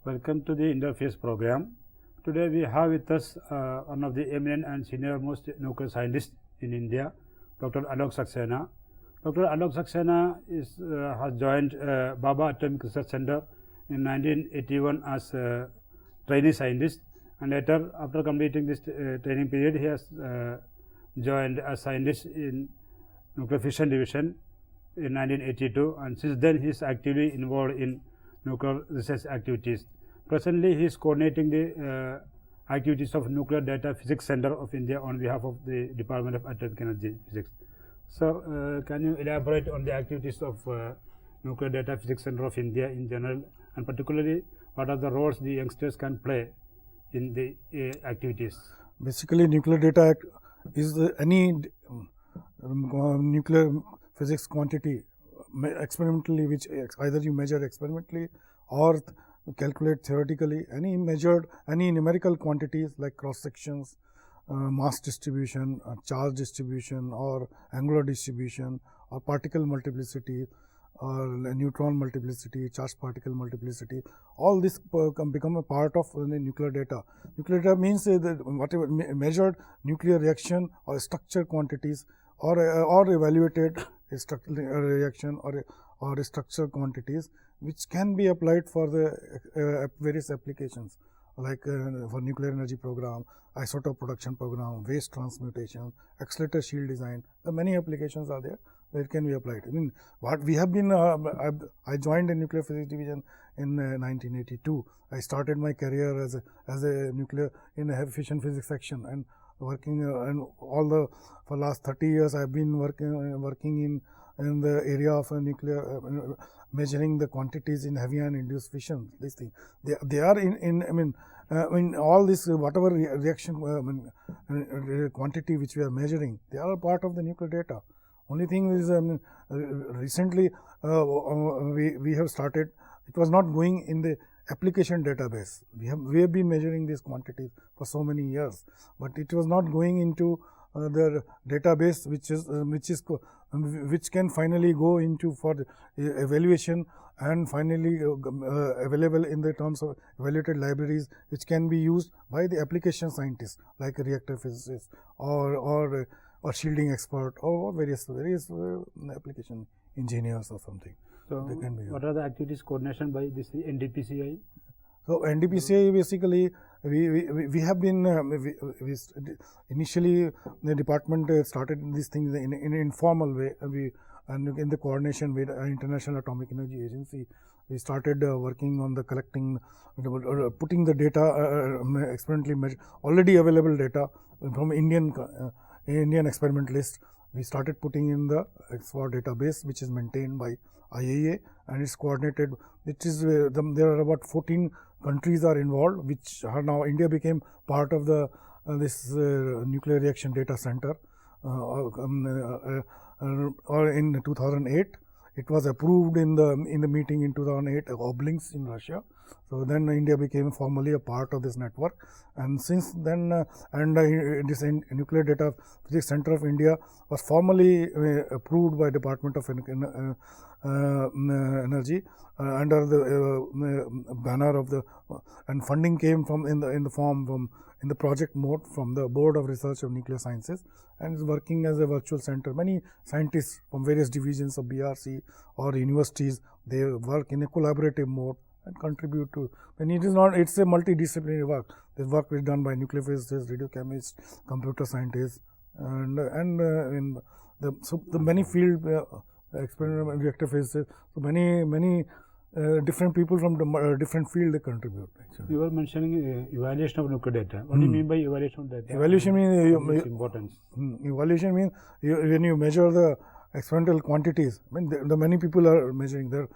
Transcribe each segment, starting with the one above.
Welcome to the Interface program. Today we have with us one of the eminent and senior most nuclear scientists in India, Dr. Alok Saxena. Dr. Alok Saxena has joined Baba Atomic Research Center in 1981 as a trainee scientist, and later, after completing this training period, he has joined as scientist in nuclear fission division in 1982, and since then he is actively involved in nuclear research activities. Presently, he is coordinating the activities of Nuclear Data Physics Center of India on behalf of the Department of Atomic Energy Physics. Sir, can you elaborate on the activities of Nuclear Data Physics Center of India in general, and particularly what are the roles the youngsters can play in the activities? Basically, Nuclear Data Act is any nuclear physics quantity experimentally, which either you measure experimentally or calculate theoretically, any numerical quantities like cross sections, mass distribution, charge distribution, or angular distribution, or particle multiplicity, or neutron multiplicity, charge particle multiplicity. All this become a part of the nuclear data. Nuclear data means that whatever measured nuclear reaction or structure quantities, or evaluated reaction or structure quantities, which can be applied for the various applications, like for nuclear energy program, isotope production program, waste transmutation, accelerator shield design. Many applications are there where it can be applied. I mean, what we have been, I joined the nuclear physics division in 1982. I started my career as a nuclear in a fission physics section, and working and for last 30 years I have been working in the area of nuclear measuring the quantities in heavy ion induced fission. These things they are in all this whatever reaction quantity which we are measuring, they are a part of the nuclear data. Only thing is recently we have started. It was not going in the application database. We have been measuring these quantities for so many years, but it was not going into the database, which can finally go into for the evaluation, and finally available in the terms of evaluated libraries, which can be used by the application scientists like a reactor physicist or shielding expert or various application engineers or something. So, what are the activities coordination by this NDPCI? So, NDPCI basically we have been initially the department started these things in an informal way. And in the coordination with International Atomic Energy Agency, we started working on the collecting, putting the data experimentally already available data from Indian experimentalists. We started putting in the XFOR database, which is maintained by IAEA, and it's coordinated. It is there are about 14 countries are involved, which are now India became part of the this nuclear reaction data center. Or in 2008, it was approved in the meeting in 2008 of Oblinsk in Russia. So then India became formally a part of this network, and since then this Nuclear Data Physics Center of India was formally approved by Department of Energy under the banner of the and funding came from in the project mode from the Board of Research of Nuclear Sciences, and is working as a virtual center. Many scientists from various divisions of BRC or universities, they work in a collaborative mode and contribute to. And it is not, it's a multidisciplinary work. This work is done by nuclear physicists, radiochemists, computer scientists, and the many field experimental reactor physicists. So many different people from the different field they contribute. Actually. You were mentioning evaluation of nuclear data. What do you mean by evaluation of data? Evaluation means importance. Evaluation means when you measure the experimental quantities. I mean, the many people are measuring there.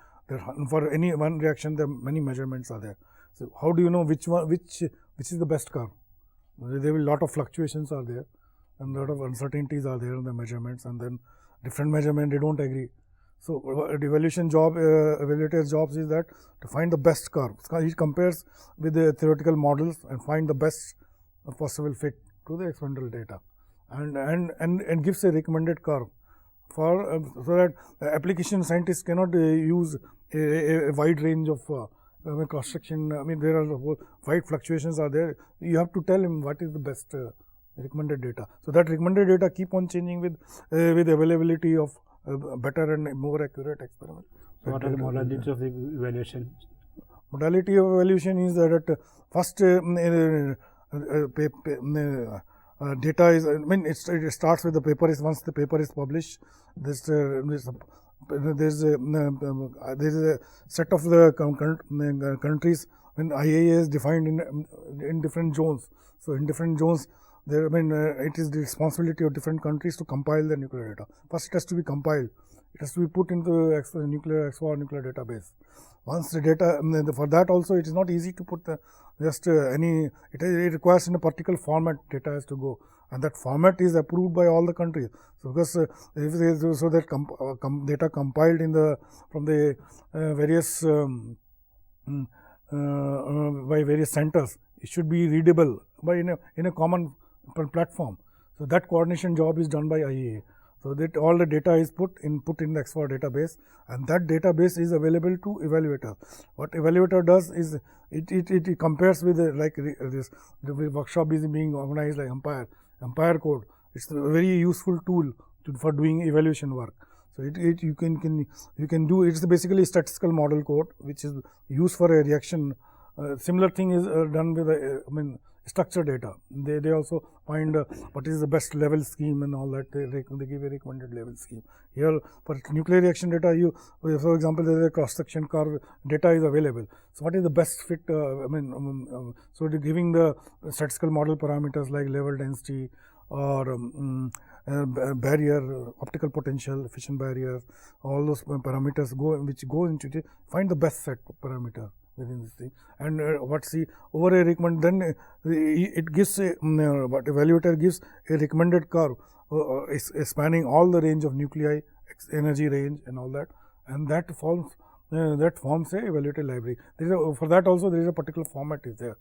For any one reaction, there many measurements are there. So how do you know which is the best curve? There will be lot of fluctuations are there, and lot of uncertainties are there in the measurements, and then different measurement they don't agree. So the evaluation job, evaluator's jobs is that to find the best curve. He compares with the theoretical models and find the best possible fit to the experimental data, and gives a recommended curve for so that application scientists cannot use a wide range of cross section. There are wide fluctuations are there. You have to tell him what is the best recommended data. So that recommended data keep on changing with availability of better and more accurate experiment. So what are the modalities of the evaluation? Modality of evaluation is that first data is, it starts with the paper. Once the paper is published, there's a set of the countries, when IAEA is defined in different zones. So in different zones, there, it is the responsibility of different countries to compile the nuclear data. First, it has to be compiled. It has to be put into the nuclear database. Once the data, for that also, it is not easy to put it requires in a particular format data has to go, and that format is approved by all the countries. So because data compiled from the various by various centers, it should be readable in a common platform. So that coordination job is done by IAEA. So that all the data is put in the X4 database, and that database is available to evaluator. What evaluator does is it compares with the workshop is being organized like Ampere code. It's a very useful tool for doing evaluation work. So you can do, it's basically statistical model code which is used for a reaction. Similar thing is done with structured data. They also find what is the best level scheme and all that. They give a recommended level scheme. Here for nuclear reaction data, for example, there is a cross section curve data is available. So what is the best fit? So giving the statistical model parameters like level density or barrier, optical potential, fission barrier, all those parameters which go into it. Find the best set of parameter within this thing, and over a recommend, then it gives what evaluator gives a recommended curve spanning all the range of nuclei, energy range and all that, and that forms a evaluator library. For that also there is a particular format is there.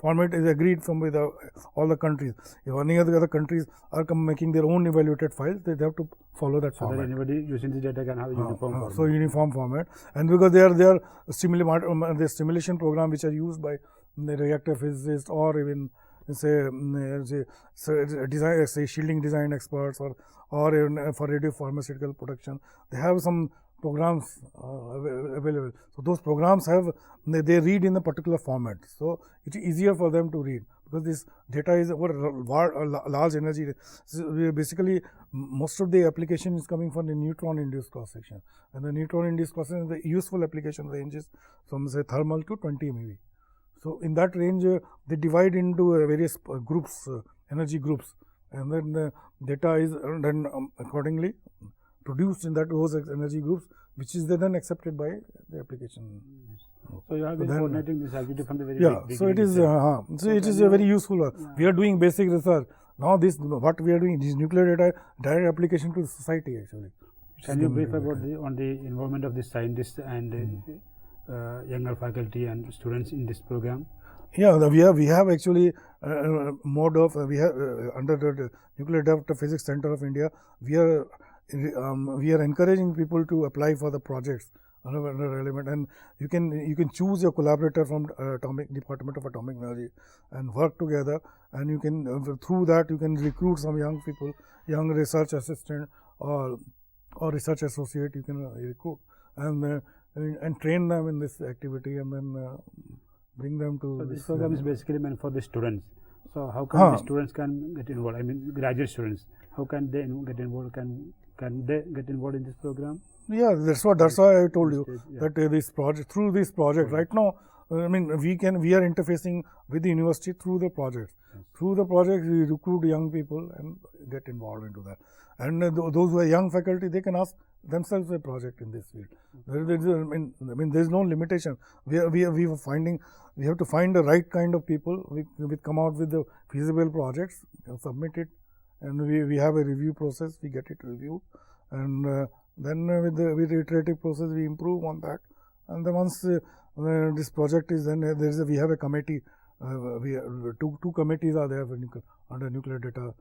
Format is agreed from with all the countries. If any of the other countries are making their own evaluated files, they have to follow that format. So that anybody using this data can have a uniform format. So uniform format, and because they are the simulation program which are used by the reactor physicists or even say shielding design experts or even for radiopharmaceutical production, they have some programs available. So those programs they read in a particular format. So it is easier for them to read because this data is over a large energy. So basically, most of the application is coming from the neutron induced cross section, and the neutron induced cross section, the useful application ranges from say thermal to 20 MeV. So in that range, they divide into various groups, energy groups, and then the data is then accordingly produced in those energy groups, which is then accepted by the application. So you have been coordinating this activity from the very beginning. So it is it is a very useful work. We are doing basic research. Now what we are doing is nuclear data direct application to the society actually. Can you brief about on the involvement of the scientists and younger faculty and students in this program? Yeah, we have actually mode of under the Nuclear Adaptive Physics Center of India, we are encouraging people to apply for the projects relevant, and you can choose your collaborator from Department of Atomic Energy and work together, and you can through that you can recruit some young people, young research assistant or research associate you can recruit and train them in this activity, and then bring them to. So this program is basically meant for the students. So how can the students can get involved? I mean, graduate students. How can they get involved? Can they get involved in this program? Yeah, that's why I told you that through this project right now, I mean, we are interfacing with the university through the projects. Through the projects, we recruit young people and get involved into that. And those who are young faculty, they can ask themselves a project in this field. There is no limitation. We have to find the right kind of people. We come out with the feasible projects, submit it, and we have a review process. We get it reviewed, and then with the iterative process, we improve on that. And then once this project is done, we have a committee. Two committees are there under Nuclear Data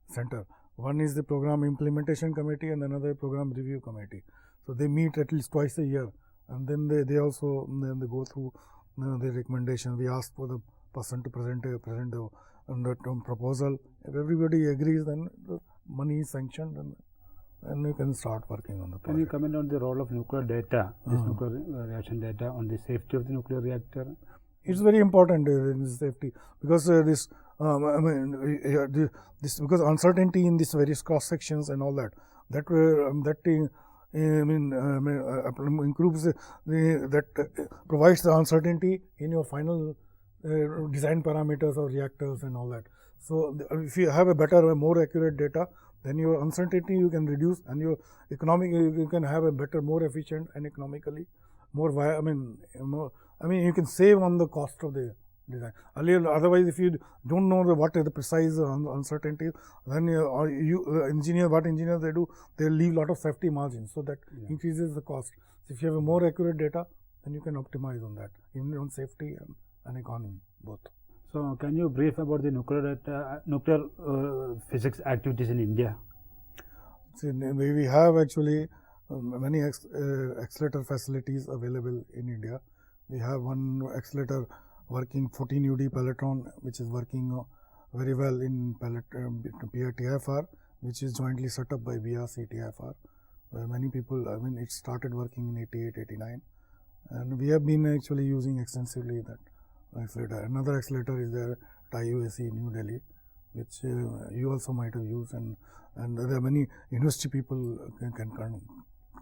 Center. One is the program implementation committee and another program review committee. So they meet at least twice a year, and then they also they go through the recommendation. We ask for the person to present the proposal. If everybody agrees, then the money is sanctioned, and you can start working on the project. Can you comment on the role of nuclear data, this nuclear reaction data, on the safety of the nuclear reactor? It's very important in safety, because this because uncertainty in these various cross sections and all that improves provides the uncertainty in your final design parameters of reactors and all that. So if you have a better, more accurate data, then your uncertainty you can reduce, and your you can have a better, more efficient and economically more you can save on the cost of the design. Otherwise, if you don't know what is the precise uncertainty, then engineers they do, they leave a lot of safety margins, so that increases the cost. So if you have a more accurate data, then you can optimize on that, even on safety and economy both. So can you brief about the nuclear physics activities in India? So we have actually many accelerator facilities available in India. We have one accelerator working 14 UD Pelletron, which is working very well in TIFR, which is jointly set up by BRC TIFR, where many people, it started working in 88, 89, and we have been actually using extensively that accelerator. Another accelerator is there at IUAC New Delhi, which you also might have used, and there are many university people can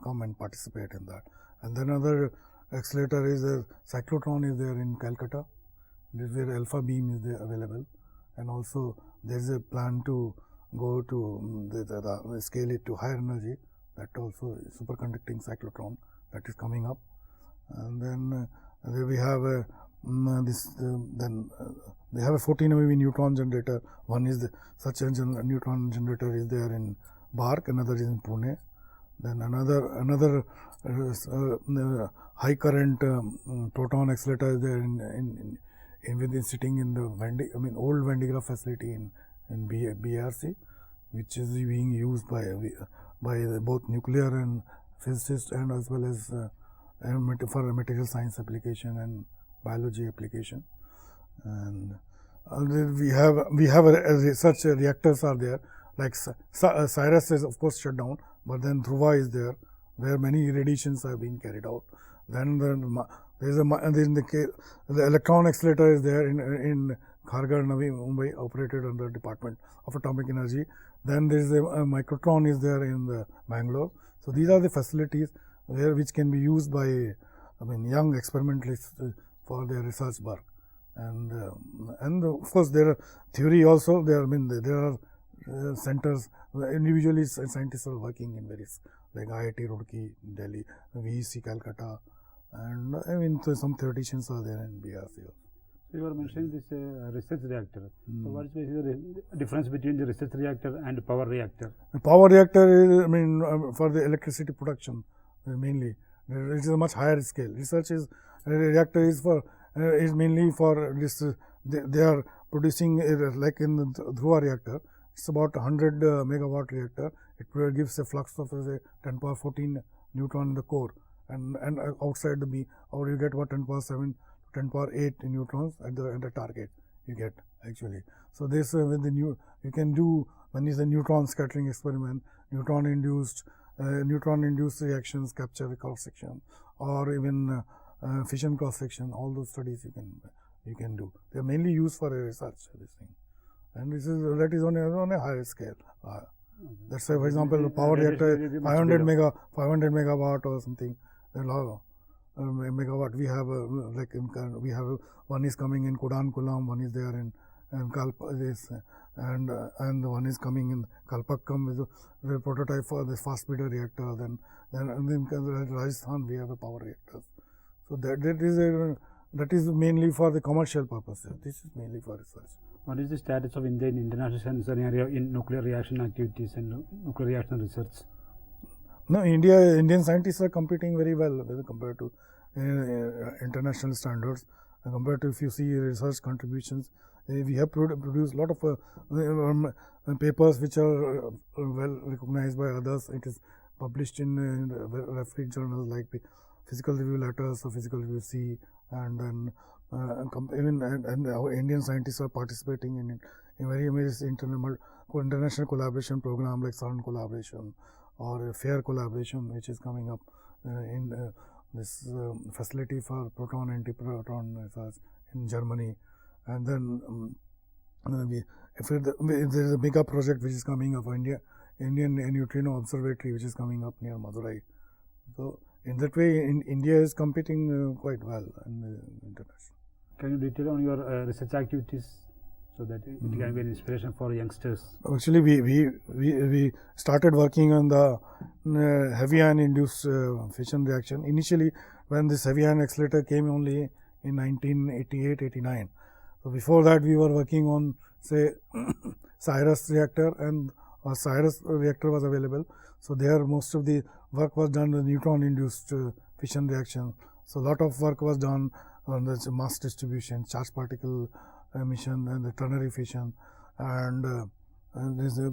come and participate in that. And then another accelerator is the cyclotron is there in Calcutta. This is where alpha beam is there available, and also there is a plan to go to the scale it to higher energy. That also is superconducting cyclotron that is coming up. And then we have they have a 14 MeV neutron generator. One is such a neutron generator is there in Bark, another is in Pune. Then another high current proton accelerator is there within sitting in the old Vandegraaff facility in BRC, which is being used by both nuclear and physicists, and as well as for material science application and biology application. And we have such reactors are there, like Cyrus is of course shut down, but then Dhruva is there, where many irradiations are being carried out. Then the electron accelerator is there in Kharghar, Navi Mumbai, operated under Department of Atomic Energy. Then there is a microtron is there in the Bangalore. So these are the facilities which can be used by young experimentalists for their research work. And of course there are theory also. There are centers individually scientists are working in various, like IIT Roorkee, Delhi, VEC Calcutta, and so some theoreticians are there in BRC. So you were mentioning this research reactor. So what is the difference between the research reactor and power reactor? The power reactor is for the electricity production mainly. It is a much higher scale. Research reactor is mainly for this. They are producing like in the Dhruva reactor. It's about 100 megawatt reactor. It gives a flux of say 10 power 14 neutron in the core, and outside the B, or you get about 10 power 7, 10 power 8 neutrons at the target you get actually. So this with the you can do one is a neutron scattering experiment, neutron induced reactions, capture cross section, or even fission cross section. All those studies you can do. They are mainly used for research, this thing, and that is on a higher scale. That's why, for example, the power reactor 500 megawatt or something. Megawatt. We have we have one is coming in Kudankulam, one is there in and one is coming in Kalpakkam with the prototype for the fast breeder reactor. Then in Rajasthan we have a power reactor. So that is mainly for the commercial purposes. This is mainly for research. What is the status of India in international scenario in nuclear reaction activities and nuclear reaction research? No, Indian scientists are competing very well compared to international standards. Compared to, if you see research contributions, we have produced a lot of papers which are well recognized by others. It is published in refereed journals like physical review letters, so physical review C, and then even our Indian scientists are participating in it in various international collaboration program like CERN collaboration or FAIR collaboration, which is coming up in this facility for proton antiproton research in Germany. And then if there is a bigger project which is coming up, Indian Neutrino Observatory, which is coming up near Madurai. So in that way, India is competing quite well in the international. Can you detail on your research activities so that it can be an inspiration for youngsters? Actually, we started working on the heavy ion induced fission reaction. Initially, when this heavy ion accelerator came only in 1988-89. So before that, we were working on, say, CIRUS reactor, and CIRUS reactor was available. So there, most of the work was done with neutron induced fission reaction. So a lot of work was done on the mass distribution, charged particle emission, and the ternary fission, and there's a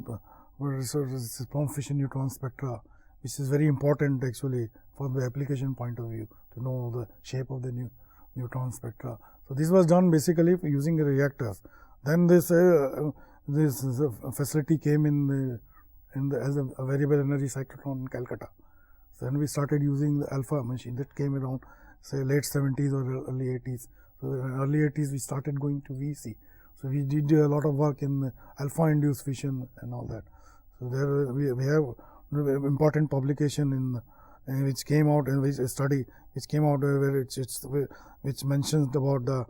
prompt fission neutron spectra, which is very important actually for the application point of view, to know the shape of the neutron spectra. So this was done basically using the reactors. Then this facility came in as a variable energy cyclotron in Calcutta. So then we started using the alpha machine that came around, say, late 70s or early 80s. So in early 80s, we started going to VC. So we did a lot of work in alpha-induced fission and all that. So there we have important publication which came out, in which a study which came out which mentions about the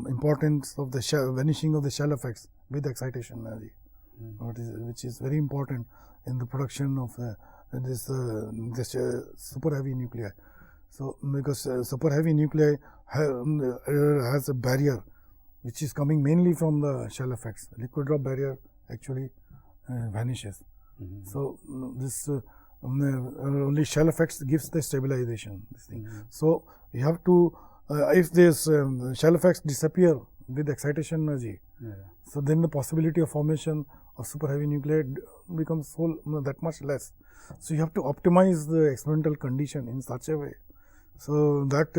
importance of the vanishing of the shell effects with excitation energy, which is very important in the production of this super heavy nuclei. So because super heavy nuclei has a barrier which is coming mainly from the shell effects. Liquid drop barrier actually vanishes. So this only shell effects gives the stabilization. This thing. So you have to if this shell effects disappear with excitation energy, so then the possibility of formation of super heavy nuclei becomes that much less. So you have to optimize the experimental condition in such a way so that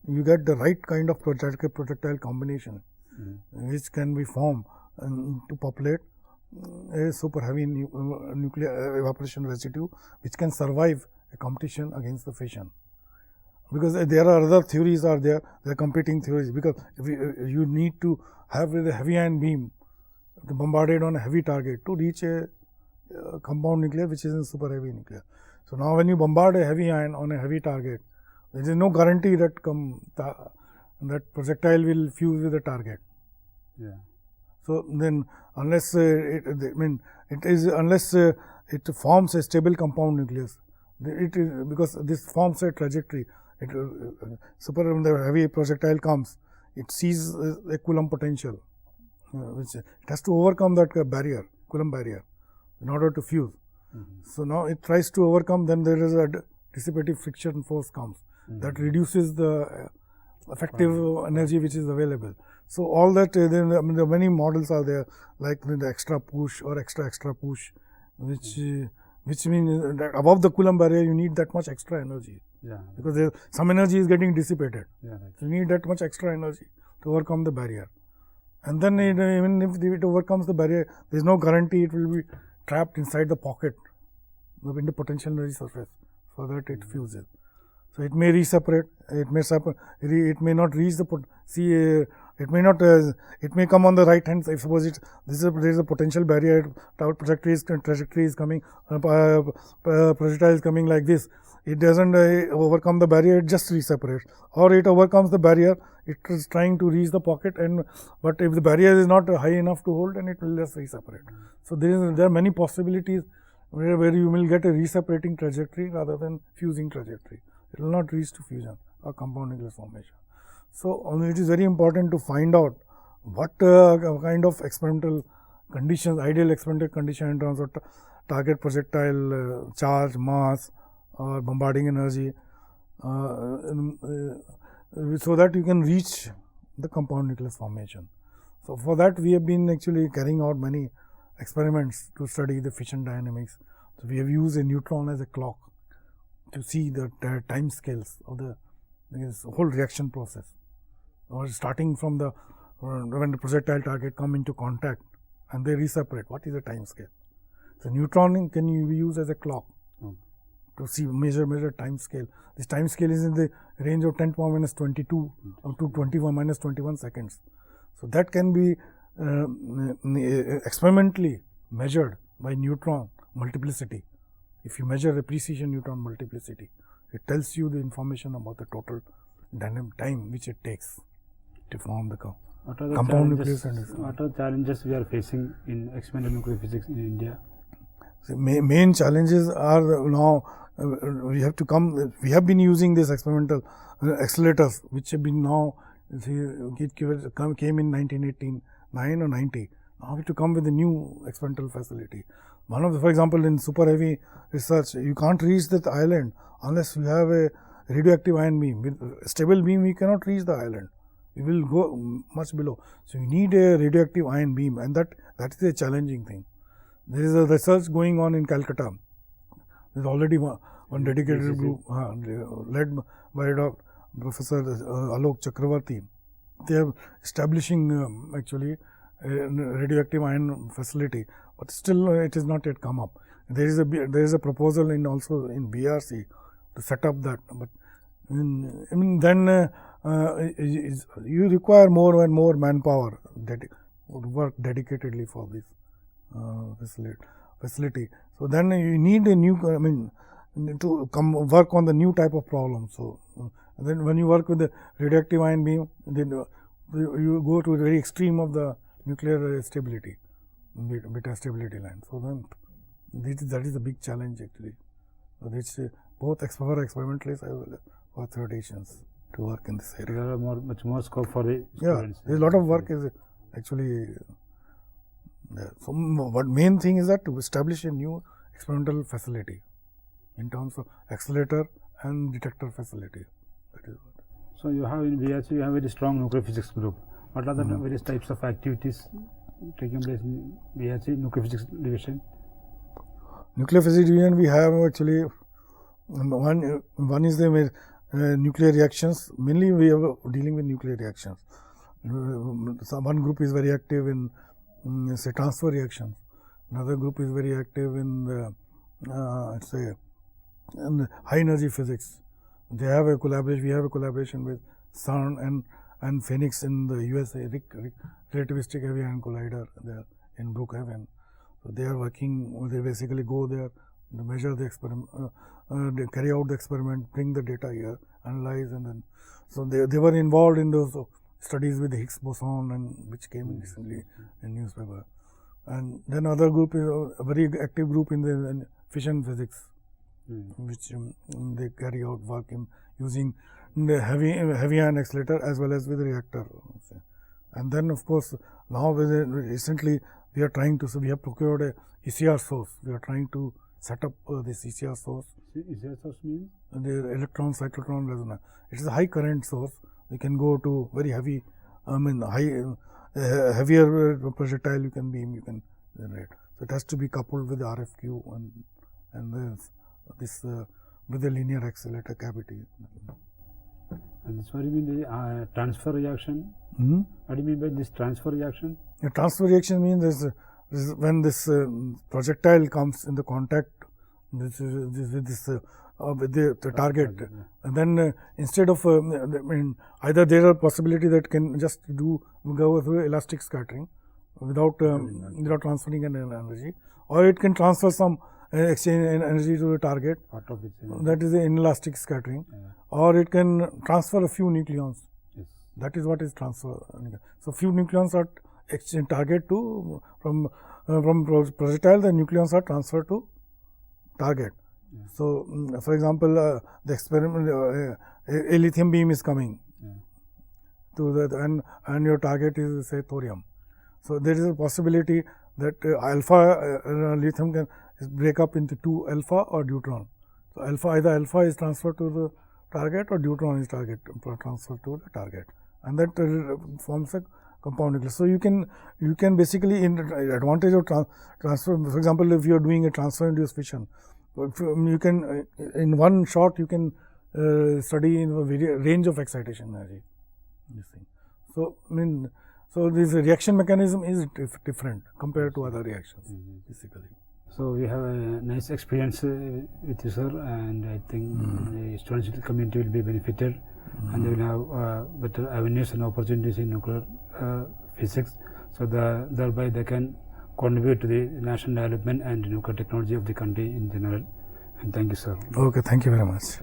you get the right kind of projectile combination which can be formed to populate a super heavy nuclear evaporation residue which can survive a competition against the fission. Because there are other theories there are competing theories, because you need to have a heavy ion beam bombarded on a heavy target to reach a compound nucleus which is in super heavy nucleus. So now when you bombard a heavy ion on a heavy target, there is no guarantee that that projectile will fuse with the target. So then unless it forms a stable compound nucleus, because this forms a trajectory. When the heavy projectile comes, it sees a Coulomb potential, which it has to overcome that barrier, Coulomb barrier, in order to fuse. So now it tries to overcome, then there is a dissipative friction force comes that reduces the effective energy which is available. So all that, there are many models are there, like the extra push or extra push, which means that above the Coulomb barrier you need that much extra energy. Because some energy is getting dissipated. So you need that much extra energy to overcome the barrier. And then even if it overcomes the barrier, there is no guarantee it will be trapped inside the pocket in the potential energy surface, so that it fuses. So it may reseparate, it may not reach the it may come on the right hand side. Suppose there is a potential barrier, trajectory is coming, projectile is coming like this. It doesn't overcome the barrier, it just reseparates, or it overcomes the barrier, it is trying to reach the pocket, but if the barrier is not high enough to hold, then it will just reseparate. So there are many possibilities where you will get a reseparating trajectory rather than fusing trajectory. It will not reach to fusion or compound nucleus formation. So it is very important to find out what kind of experimental conditions, ideal experimental condition in terms of target projectile charge, mass, or bombarding energy, so that you can reach the compound nucleus formation. So for that we have been actually carrying out many experiments to study the fission dynamics. So we have used a neutron as a clock to see the time scales of this whole reaction process, or starting from the when the projectile target come into contact and they reseparate. What is the time scale? So neutron can be used as a clock to see measure time scale. This time scale is in the range of 10 to the power minus 22 up to 21 minus 21 seconds. So that can be experimentally measured by neutron multiplicity. If you measure the precision neutron multiplicity, it tells you the information about the total dynamic time which it takes to form the compound nucleus. What are the challenges we are facing in experimental nuclear physics in India? So main challenges are now we have been using these experimental accelerators, which have been now came in 1989 or 90. Now we have to come with a new experimental facility. One of the, for example, in super heavy research, you can't reach that island unless you have a radioactive ion beam. With a stable beam, we cannot reach the island. We will go much below. So you need a radioactive ion beam, and that is a challenging thing. There is a research going on in Calcutta. There is already one dedicated group led by Professor Alok Chakravarti. They are establishing actually a radioactive ion facility, but still it is not yet come up. There is a proposal also in BRC to set up that, but then you require more and more manpower would work dedicatedly for this facility. So then you need a new, to work on the new type of problem. So then when you work with the radioactive ion beam, then you go to the very extreme of the nuclear stability, beta stability line. So then that is a big challenge actually. So it's both for experimentalists as well as for theoreticians to work in this area. There are much more scope for the students. There is a lot of work is actually there. So what main thing is that to establish a new experimental facility in terms of accelerator and detector facility. That is what. So you have in BRC, you have a very strong nuclear physics group. What are the various types of activities taking place in BRC nuclear physics division? Nuclear physics division, we have actually one is the nuclear reactions. Mainly we are dealing with nuclear reactions. One group is very active in say transfer reactions. Another group is very active in the in high energy physics. They have a collaboration. We have a collaboration with CERN and Phoenix in the USA, Relativistic Heavy Ion Collider there in Brookhaven. So they are working. They basically go there to measure the experiment, they carry out the experiment, bring the data here, analyze, and then so they were involved in those studies with the Higgs boson, and which came in recently in newspaper. And then other group is a very active group in the fission physics, which they carry out work in using the heavy ion accelerator as well as with the reactor. And then of course now recently we are trying to, so we have procured a ECR source. We are trying to set up this ECR source. ECR source means? The electron cyclotron resonance. It is a high current source. We can go to very heavy, heavier projectile you can beam, you can generate. So it has to be coupled with the RFQ and this with the linear accelerator cavity. And this what do you mean the transfer reaction? What do you mean by this transfer reaction? A transfer reaction means when this projectile comes in the contact with the target, and then instead of either there is a possibility that can just go through elastic scattering without transferring an energy, or it can transfer some exchange energy to the target. That is the inelastic scattering, or it can transfer a few nucleons. That is what is transfer. So few nucleons are exchange target to from projectile. The nucleons are transferred to target. So for example, the experiment, a lithium beam is coming to the and your target is say thorium. So there is a possibility that alpha lithium can break up into two alpha or deuteron. So either alpha is transferred to the target or deuteron is transferred to the target, and that forms a compound nucleus. So you can basically, in advantage of transfer, for example, if you are doing a transfer induced fission, You can, in one shot, you can study in a range of excitation energy. You see. So, so this reaction mechanism is different compared to other reactions, basically. So we have a nice experience with you, sir, and I think the students community will be benefited, and they will have better avenues and opportunities in nuclear physics. So thereby they can contribute to the national development and nuclear technology of the country in general. And thank you, sir. Okay, thank you very much.